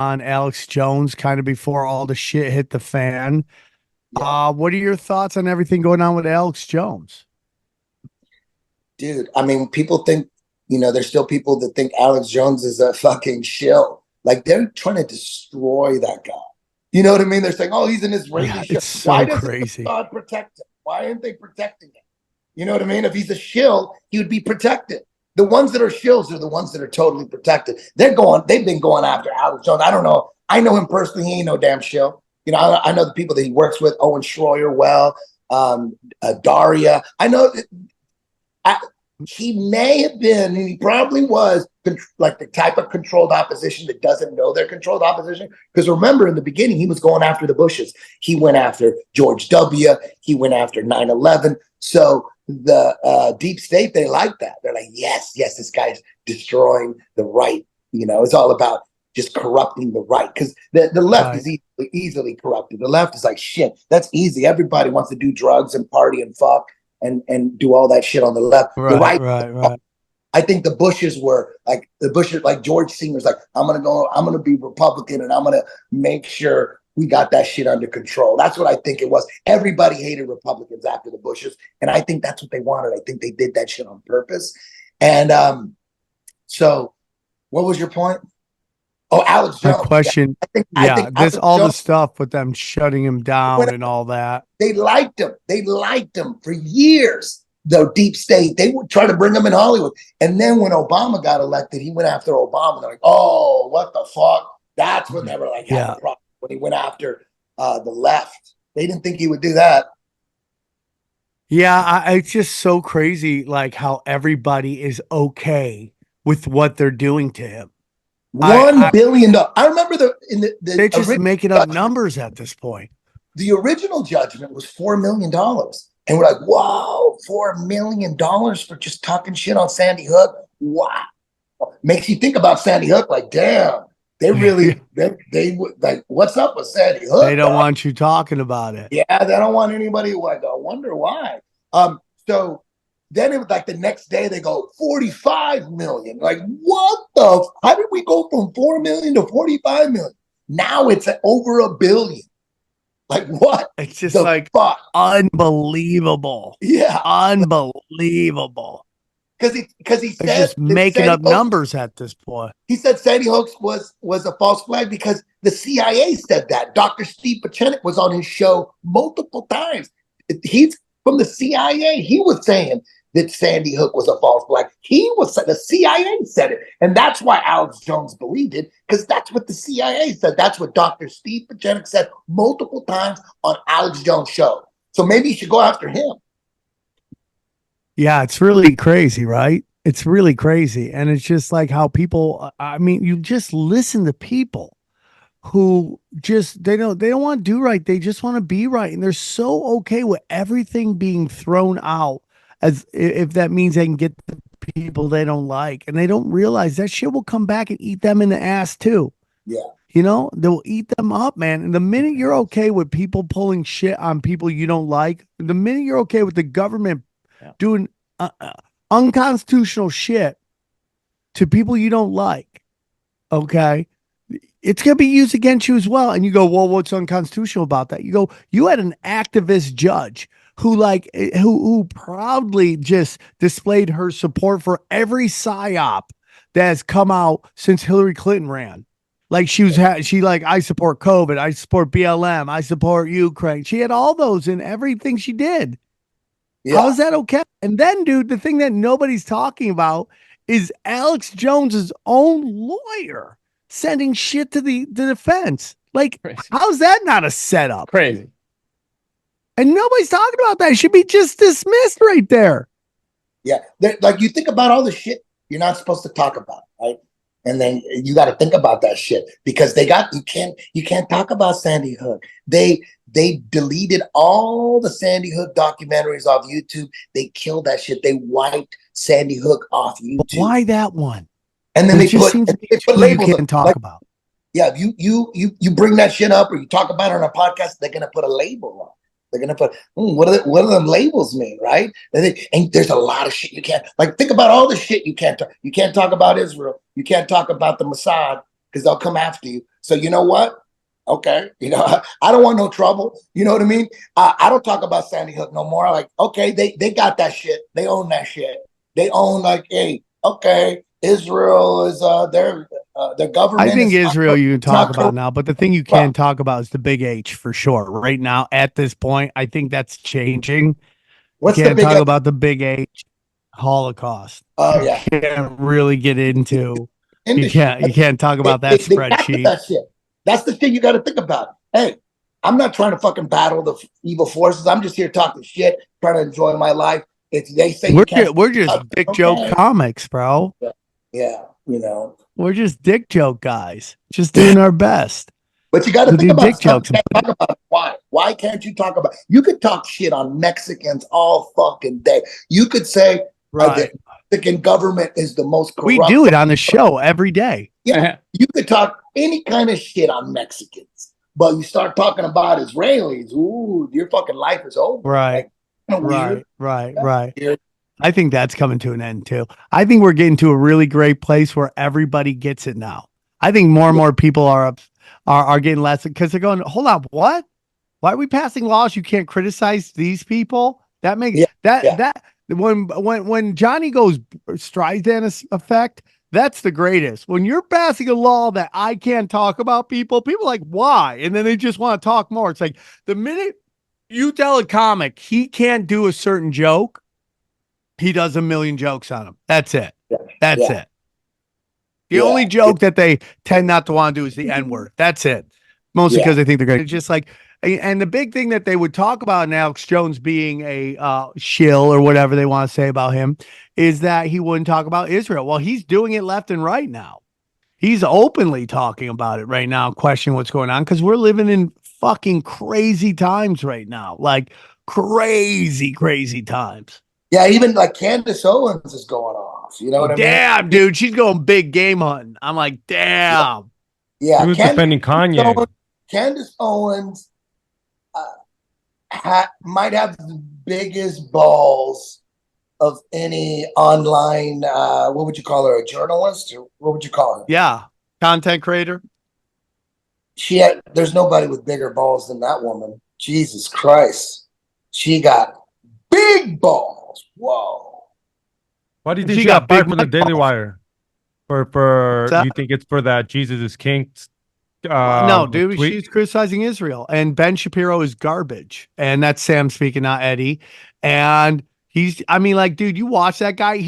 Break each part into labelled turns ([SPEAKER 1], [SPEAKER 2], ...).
[SPEAKER 1] on Alex Jones kind of before all the shit hit the fan.
[SPEAKER 2] Yeah,
[SPEAKER 1] What are your thoughts on everything going on with Alex Jones?
[SPEAKER 2] dude. I mean, people think, there's still people that think Alex Jones is a fucking shill. Like they're trying to destroy that guy. You know what I mean? They're saying, "Oh, he's an
[SPEAKER 1] Yeah,
[SPEAKER 2] Israeli shill."
[SPEAKER 1] it's
[SPEAKER 2] Why
[SPEAKER 1] so
[SPEAKER 2] doesn't
[SPEAKER 1] crazy.
[SPEAKER 2] God protect him? Why aren't they protecting him? You know what I mean? If he's a shill, he would be protected. The ones that are shills are the ones that are totally protected. They've been going after Alex Jones. I don't know. I know him personally. He ain't no damn shill. I know the people that he works with, Owen Schroyer, Daria. I know that I, he may have been, and he probably was, like the type of controlled opposition that doesn't know they're controlled opposition. Because remember, in the beginning, he was going after the Bushes. He went after George W. He went after 9/11. So the deep state, they like that. They're like, yes, yes, this guy's destroying the right. It's all about just corrupting the right. Because the left
[SPEAKER 1] Right.
[SPEAKER 2] is easily corrupted. The left is like, shit, that's easy. Everybody wants to do drugs and party and fuck and do all that shit on the left. The
[SPEAKER 1] Right,
[SPEAKER 2] right,
[SPEAKER 1] right, right.
[SPEAKER 2] I think the Bushes were like like George Senior's like, I'm gonna be Republican and I'm gonna make sure we got that shit under control. That's what I think it was. Everybody hated Republicans after the Bushes, and I think that's what they wanted. I think they did that shit on purpose. And so what was your point? Oh, Alex
[SPEAKER 1] My
[SPEAKER 2] Jones. Yeah,
[SPEAKER 1] question,
[SPEAKER 2] I
[SPEAKER 1] yeah,
[SPEAKER 2] think
[SPEAKER 1] this
[SPEAKER 2] Alex
[SPEAKER 1] all the
[SPEAKER 2] Jones.
[SPEAKER 1] stuff with them shutting him down and all that.
[SPEAKER 2] They liked him. They liked him for years. The deep state, they would try to bring him in Hollywood. And then when Obama got elected, he went after Obama. They're like, oh, what the fuck? That's when they were like having
[SPEAKER 1] Yeah.
[SPEAKER 2] a problem when he went after the left. They didn't think he would do that.
[SPEAKER 1] Yeah, it's just so crazy, like how everybody is okay with what they're doing to him.
[SPEAKER 2] $1 billion. I remember the
[SPEAKER 1] They're just
[SPEAKER 2] original
[SPEAKER 1] making up
[SPEAKER 2] judgment.
[SPEAKER 1] numbers at this point.
[SPEAKER 2] The original judgment was $4 million. And we're like, wow, $4 million for just talking shit on Sandy Hook. Wow. Makes you think about Sandy Hook, like, damn, they
[SPEAKER 1] Yeah.
[SPEAKER 2] really they would like, what's up with Sandy
[SPEAKER 1] They
[SPEAKER 2] Hook,
[SPEAKER 1] don't
[SPEAKER 2] dog?
[SPEAKER 1] want you talking about it.
[SPEAKER 2] Yeah, they don't want anybody. Like, I wonder why. So then it was like the next day they go 45 million. Like, what the? How did we go from 4 million to 45 million? Now it's over a billion. Like, what
[SPEAKER 1] It's just
[SPEAKER 2] the
[SPEAKER 1] like
[SPEAKER 2] fuck?
[SPEAKER 1] unbelievable.
[SPEAKER 2] Yeah,
[SPEAKER 1] Unbelievable.
[SPEAKER 2] because he
[SPEAKER 1] They're
[SPEAKER 2] said
[SPEAKER 1] just
[SPEAKER 2] that
[SPEAKER 1] making
[SPEAKER 2] Sandy
[SPEAKER 1] up
[SPEAKER 2] Hook.
[SPEAKER 1] numbers at this point.
[SPEAKER 2] He said Sandy Hook was a false flag because the CIA said that. Dr. Steve Pachenik was on his show multiple times. He's from the CIA. He was saying that Sandy Hook was a false flag. The CIA said it. And that's why Alex Jones believed it, because that's what the CIA said. That's what Dr. Steve Pachenik said multiple times on Alex Jones' show. So maybe you should go after him.
[SPEAKER 1] Yeah, it's really crazy, right? It's really crazy. And it's just like how people, I mean, you just listen to people who just they don't want to do right. They just want to be right. And they're so okay with everything being thrown out as if that means they can get the people they don't like. And they don't realize that shit will come back and eat them in the ass too.
[SPEAKER 2] Yeah.
[SPEAKER 1] They'll eat them up, man. And the minute you're okay with people pulling shit on people you don't like, the minute you're okay with the government
[SPEAKER 2] Yeah.
[SPEAKER 1] doing unconstitutional shit to people you don't like, okay, it's going to be used against you as well. And you go, well, what's unconstitutional about that? You go, you had an activist judge who who proudly just displayed her support for every psyop that has come out since Hillary Clinton ran. Like she like, I support COVID, I support BLM, I support Ukraine. She had all those in everything she did. How
[SPEAKER 2] Yeah.
[SPEAKER 1] is that okay? And then, dude, the thing that nobody's talking about is Alex Jones's own lawyer sending shit to the defense. Like,
[SPEAKER 3] Crazy.
[SPEAKER 1] how's that not a setup?
[SPEAKER 3] Crazy.
[SPEAKER 1] And nobody's talking about that. It should be just dismissed right there.
[SPEAKER 2] Yeah. Like you think about all the shit you're not supposed to talk about, right? And then you got to think about that shit because you can't talk about Sandy Hook. They deleted all the Sandy Hook documentaries off YouTube. They killed that shit. They wiped Sandy Hook off
[SPEAKER 1] But
[SPEAKER 2] YouTube.
[SPEAKER 1] why that one?
[SPEAKER 2] And then
[SPEAKER 1] There
[SPEAKER 2] they
[SPEAKER 1] just
[SPEAKER 2] put
[SPEAKER 1] seems to
[SPEAKER 2] and
[SPEAKER 1] be
[SPEAKER 2] they put
[SPEAKER 1] two you
[SPEAKER 2] labels
[SPEAKER 1] can't
[SPEAKER 2] up.
[SPEAKER 1] talk
[SPEAKER 2] Like,
[SPEAKER 1] about.
[SPEAKER 2] yeah, if you bring that shit up or you talk about it on a podcast, they're gonna put a label on. They're gonna put what do them labels mean, right? And there's a lot of shit you can't, like, think about all the shit you can't talk. You can't talk about Israel. You can't talk about the Mossad because they'll come after you. So you know what? Okay, I don't want no trouble. You know what I mean? I don't talk about Sandy Hook no more. Like, okay, they got that shit. They own that shit. They own like, hey, okay, Israel is their
[SPEAKER 1] I
[SPEAKER 2] government
[SPEAKER 1] think
[SPEAKER 2] is
[SPEAKER 1] Israel you can talk
[SPEAKER 2] not
[SPEAKER 1] about
[SPEAKER 2] corrupt.
[SPEAKER 1] now, but the thing you can't talk about is the big H for sure. Right now, at this point, I think that's changing. You
[SPEAKER 2] What's the
[SPEAKER 1] can't
[SPEAKER 2] big?
[SPEAKER 1] talk about the big H Holocaust.
[SPEAKER 2] Oh
[SPEAKER 1] You
[SPEAKER 2] yeah,
[SPEAKER 1] can't really get into.
[SPEAKER 2] in
[SPEAKER 1] You
[SPEAKER 2] the shit.
[SPEAKER 1] can't talk about that
[SPEAKER 2] They captured
[SPEAKER 1] spreadsheet.
[SPEAKER 2] that shit. That's the thing you got to think about. Hey, I'm not trying to fucking battle the evil forces. I'm just here talking shit, trying to enjoy my life. If they say you can't,
[SPEAKER 1] We're just dick joke
[SPEAKER 2] okay,
[SPEAKER 1] comics, bro.
[SPEAKER 2] yeah,
[SPEAKER 1] We're just dick joke guys, just doing our best
[SPEAKER 2] But you got to
[SPEAKER 1] to
[SPEAKER 2] think
[SPEAKER 1] do
[SPEAKER 2] about
[SPEAKER 1] dick
[SPEAKER 2] stuff.
[SPEAKER 1] jokes.
[SPEAKER 2] You can't talk about it. Why? Why can't you talk about? You could talk shit on Mexicans all fucking day. You could say the
[SPEAKER 1] Right.
[SPEAKER 2] Mexican government is the most
[SPEAKER 1] We
[SPEAKER 2] corrupt.
[SPEAKER 1] do it on the show every day.
[SPEAKER 2] Yeah, you could talk any kind of shit on Mexicans, but you start talking about Israelis. Ooh, your fucking life is over.
[SPEAKER 1] Right.
[SPEAKER 2] Like, kind of weird.
[SPEAKER 1] Right.
[SPEAKER 2] Weird.
[SPEAKER 1] I think that's coming to an end too. I think we're getting to a really great place where everybody gets it now. I think more and more people are getting less because they're going, hold on, what? Why are we passing laws you can't criticize these people? That makes
[SPEAKER 2] Yeah,
[SPEAKER 1] that
[SPEAKER 2] yeah,
[SPEAKER 1] that when Johnny goes Streisand effect, that's the greatest. When you're passing a law that I can't talk about people are like, why? And then they just want to talk more. It's like the minute you tell a comic he can't do a certain joke, he does a million jokes on him. That's it.
[SPEAKER 2] yeah,
[SPEAKER 1] That's
[SPEAKER 2] yeah,
[SPEAKER 1] it. The
[SPEAKER 2] yeah,
[SPEAKER 1] only joke that they tend not to want to do is the N word. That's it. Mostly
[SPEAKER 2] yeah,
[SPEAKER 1] because they think they're going to just like, and the big thing that they would talk about in Alex Jones being a shill or whatever they want to say about him is that he wouldn't talk about Israel. Well, he's doing it left and right now. He's openly talking about it right now, questioning what's going on because we're living in fucking crazy times right now. Like crazy, crazy times.
[SPEAKER 2] yeah. Even like Candace Owens is going off. You know
[SPEAKER 1] Oh,
[SPEAKER 2] what I mean?
[SPEAKER 1] damn, dude. She's going big game hunting. I'm like,
[SPEAKER 2] Yeah,
[SPEAKER 1] damn.
[SPEAKER 3] He
[SPEAKER 2] yeah.
[SPEAKER 3] was defending Kanye.
[SPEAKER 2] Candace Owens might have the biggest balls of any online. What would you call her? A journalist, or what would you call her?
[SPEAKER 1] Yeah. Content creator.
[SPEAKER 2] There's nobody with bigger balls than that woman. Jesus Christ, she got big balls. Whoa.
[SPEAKER 3] Why do you
[SPEAKER 1] And
[SPEAKER 3] think
[SPEAKER 1] she
[SPEAKER 3] she got
[SPEAKER 1] got big
[SPEAKER 3] fired from the
[SPEAKER 1] Mike
[SPEAKER 3] Daily
[SPEAKER 1] balls.
[SPEAKER 3] Wire? For
[SPEAKER 1] So,
[SPEAKER 3] you think it's for that Jesus is King
[SPEAKER 1] no, dude,
[SPEAKER 3] tweet?
[SPEAKER 1] she's criticizing Israel. And Ben Shapiro is garbage. And that's Sam speaking, not Eddie. And I mean, like, dude, you watch that guy,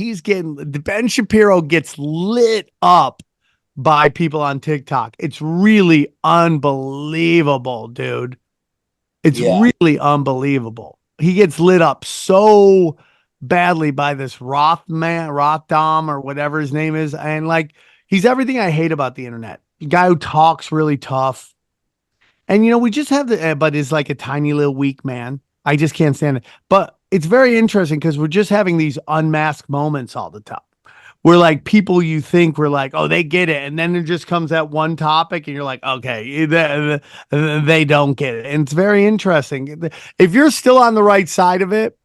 [SPEAKER 1] Ben Shapiro gets lit up by people on TikTok. It's really unbelievable, dude. It's
[SPEAKER 2] Yeah,
[SPEAKER 1] really unbelievable. He gets lit up so badly by this Rothman, or whatever his name is. And like, he's everything I hate about the internet. The guy who talks really tough. And, we just have but is like a tiny little weak man. I just can't stand it. But it's very interesting because we're just having these unmasked moments all the time. We're like people you think we're like, oh, they get it. And then there just comes that one topic and you're like, okay, they don't get it. And it's very interesting. If you're still on the right side of it,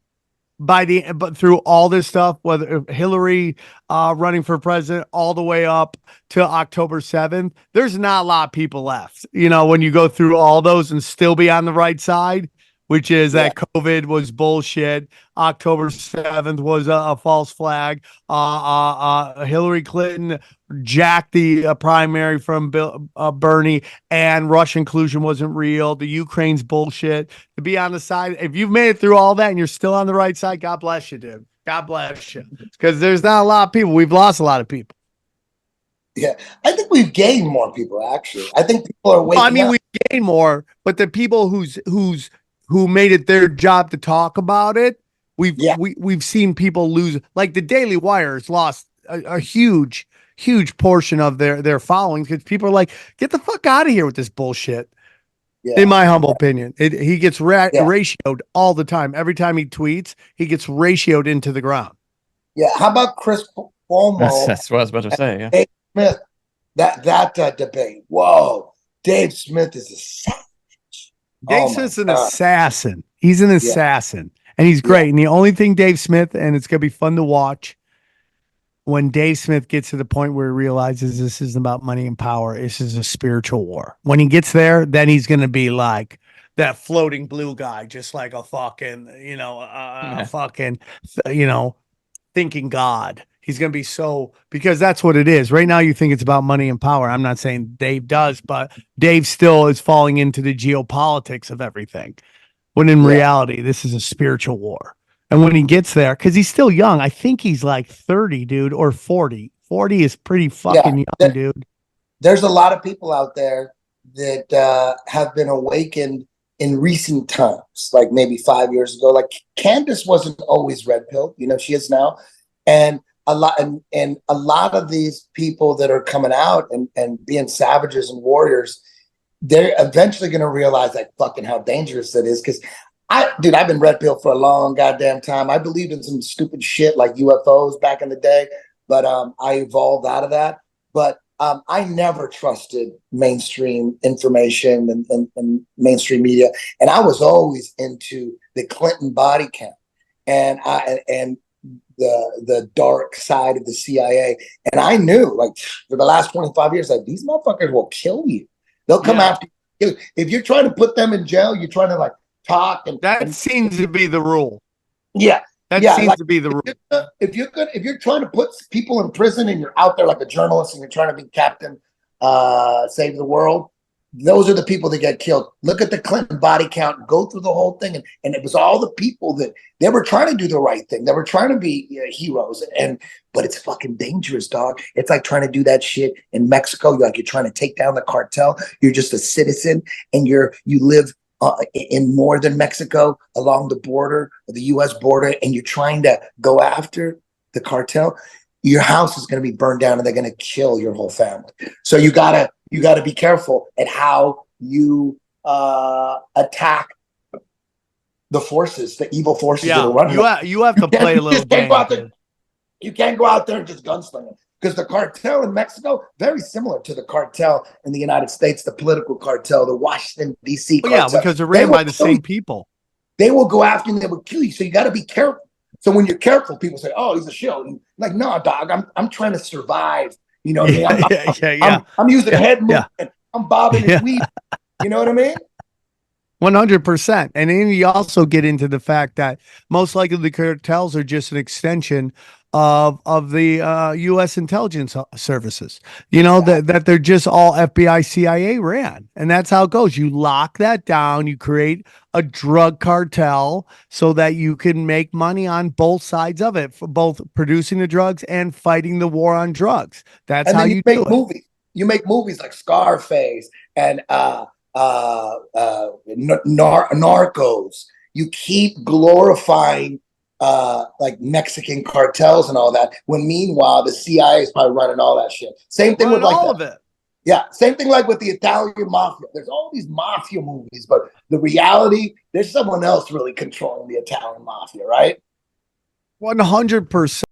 [SPEAKER 1] but through all this stuff, whether Hillary running for president all the way up to October 7th, there's not a lot of people left. When you go through all those and still be on the right side, which is
[SPEAKER 2] yeah,
[SPEAKER 1] that COVID was bullshit. October 7th was a false flag. Hillary Clinton jacked the primary from Bernie, and Russian collusion wasn't real. The Ukraine's bullshit. To be on the side, if you've made it through all that and you're still on the right side, God bless you, dude. God bless you. Because there's not a lot of people. We've lost a lot of people.
[SPEAKER 2] yeah. I think we've gained more people. Actually, I think people are
[SPEAKER 1] Well, I
[SPEAKER 2] waking
[SPEAKER 1] mean,
[SPEAKER 2] up.
[SPEAKER 1] we gain more, but the people who made it their job to talk about it,
[SPEAKER 2] Yeah,
[SPEAKER 1] we've seen people lose. Like the Daily Wire has lost a huge portion of their followings because people are like, get the fuck out of here with this bullshit. In
[SPEAKER 2] yeah,
[SPEAKER 1] my humble opinion, he gets
[SPEAKER 2] yeah,
[SPEAKER 1] ratioed all the time. Every time he tweets, he gets ratioed into the ground.
[SPEAKER 2] yeah. How about Chris Cuomo
[SPEAKER 4] That's what I was about to say. Yeah.
[SPEAKER 2] and Dave Smith? That debate. Whoa, Dave Smith is a savage.
[SPEAKER 1] Dave
[SPEAKER 2] Oh my
[SPEAKER 1] Smith's an
[SPEAKER 2] god.
[SPEAKER 1] assassin. He's an
[SPEAKER 2] Yeah,
[SPEAKER 1] assassin, and he's
[SPEAKER 2] yeah,
[SPEAKER 1] great. And the only thing Dave Smith, and it's gonna be fun to watch. when Dave Smith gets to the point where he realizes this isn't about money and power, this is a spiritual war. When he gets there, then he's going to be like that floating blue guy, just like a fucking, a fucking, thinking God. He's going to be so, because that's what it is. Right now, you think it's about money and power. I'm not saying Dave does, but Dave still is falling into the geopolitics of everything. When in reality, this is a spiritual war. And when he gets there, because he's still young, I think he's like 30, dude, or 40. 40 is pretty fucking young, dude.
[SPEAKER 2] There's a lot of people out there that have been awakened in recent times, like maybe 5 years ago. Like Candace wasn't always red pill, she is now. And a lot of these people that are coming out and being savages and warriors, they're eventually going to realize like fucking how dangerous it is. Because I've been red pill for a long goddamn time. I believed in some stupid shit like UFOs back in the day, but I evolved out of that. But I never trusted mainstream information and mainstream media, and I was always into the Clinton body count and the dark side of the CIA. And I knew, like, for the last 25 years, like, these motherfuckers will kill you. They'll come after you. If you're trying to put them in jail, you're trying to like talk
[SPEAKER 1] that seems to be the rule.
[SPEAKER 2] Yeah.
[SPEAKER 1] That seems to be the rule.
[SPEAKER 2] If you're trying to put people in prison and you're out there like a journalist and you're trying to be Captain Save the World, those are the people that get killed. Look at the Clinton body count, go through the whole thing. And it was all the people that they were trying to do the right thing. They were trying to be heroes. But it's fucking dangerous, dog. It's like trying to do that shit in Mexico. You're trying to take down the cartel. You're just a citizen and you live in northern Mexico along the border, the U.S. border, and you're trying to go after the cartel. Your house is going to be burned down and they're going to kill your whole family. So you gotta be careful at how you attack the forces, the evil forces that are running.
[SPEAKER 1] You have to play a little game.
[SPEAKER 2] You can't go out there and just gunsling them, because the cartel in Mexico, very similar to the cartel in the United States, the political cartel, the Washington, D.C. cartel.
[SPEAKER 1] Yeah, because they're ran by the same people.
[SPEAKER 2] They will go after you and they will kill you. So you got to be careful. So when you're careful, people say, "Oh, he's a shill." And like, no, dog, I'm trying to survive. You know what I mean? I'm using head movement. I'm bobbing and weaving. You know what I mean?
[SPEAKER 1] 100%. And then you also get into the fact that most likely the cartels are just an extension of the U.S. intelligence services. That they're just all FBI, CIA ran. And that's how it goes. You lock that down. You create a drug cartel so that you can make money on both sides of it, for both producing the drugs and fighting the war on drugs. That's how you make
[SPEAKER 2] movies. You make movies like Scarface and Narcos. You keep glorifying like Mexican cartels and all that, when meanwhile the CIA is probably running all that shit. Same thing with like
[SPEAKER 1] all of it.
[SPEAKER 2] Yeah, same thing like with the Italian mafia. There's all these mafia movies, but the reality, there's someone else really controlling the Italian mafia, right?
[SPEAKER 1] 100%.